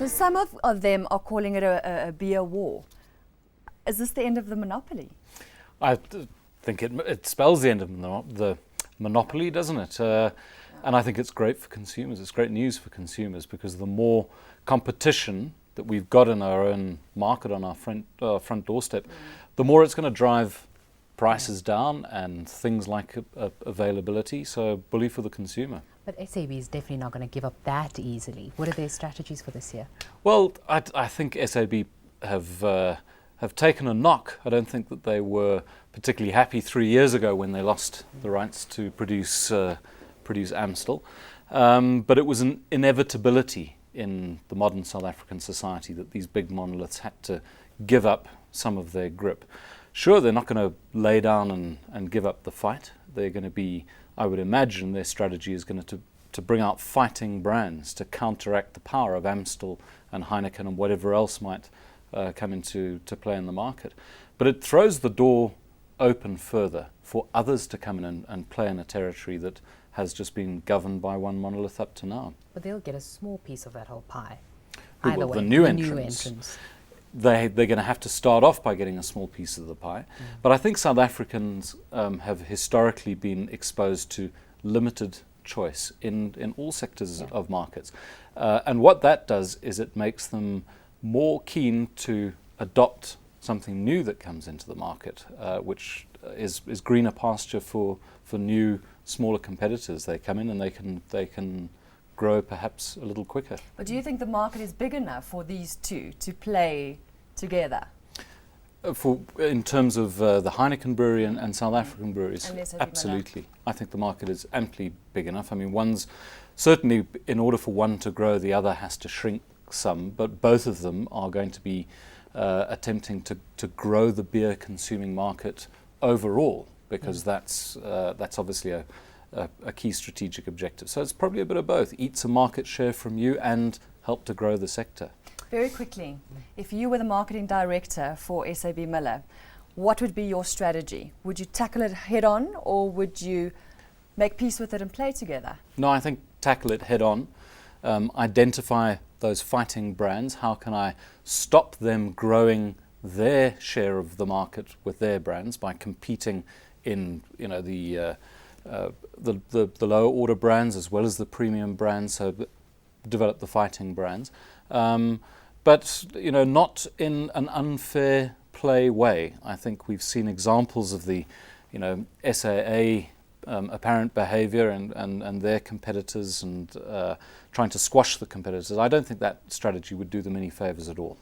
So some of them are calling it a beer war. Is this the end of the monopoly? I think it spells the end of the monopoly, doesn't it? And I think it's great for consumers. It's great news for consumers because the more competition that we've got in our own market on our front doorstep, the more it's going to drive prices down and things like availability. So bully for the consumer. But SAB is definitely not going to give up that easily. What are their strategies for this year? Well, I think SAB have taken a knock. I don't think that they were particularly happy 3 years ago when they lost the rights to produce Amstel. But it was an inevitability in the modern South African society that these big monoliths had to give up some of their grip. Sure, they're not going to lay down and give up the fight. They're going to be, I would imagine, their strategy is going to bring out fighting brands to counteract the power of Amstel and Heineken and whatever else might come into play in the market. But it throws the door open further for others to come in and play in a territory that has just been governed by one monolith up to now. But they'll get a small piece of that whole pie. Well, Either way, the new entrants. They're going to have to start off by getting a small piece of the pie. But I think South Africans have historically been exposed to limited choice in all sectors of markets. And what that does is it makes them more keen to adopt something new that comes into the market, which is greener pasture for new, smaller competitors. They come in and they can grow perhaps a little quicker. But do you think the market is big enough for these two to play together? In terms of the Heineken brewery and South African breweries, And SAB absolutely. I think the market is amply big enough. I mean, one's certainly, in order for one to grow, the other has to shrink some, but both of them are going to be attempting to grow the beer consuming market overall, because that's obviously a key strategic objective. So it's probably a bit of both. Eat some market share from you and help to grow the sector. Very quickly, if you were the marketing director for SAB Miller, what would be your strategy? Would you tackle it head on, or would you make peace with it and play together? No, I think tackle it head on. Identify those fighting brands. How can I stop them growing their share of the market with their brands by competing in the lower order brands as well as the premium brands? So develop the fighting brands, but not in an unfair play way. I think we've seen examples of the SAA apparent behavior and their competitors and trying to squash the competitors. I don't think that strategy would do them any favors at all.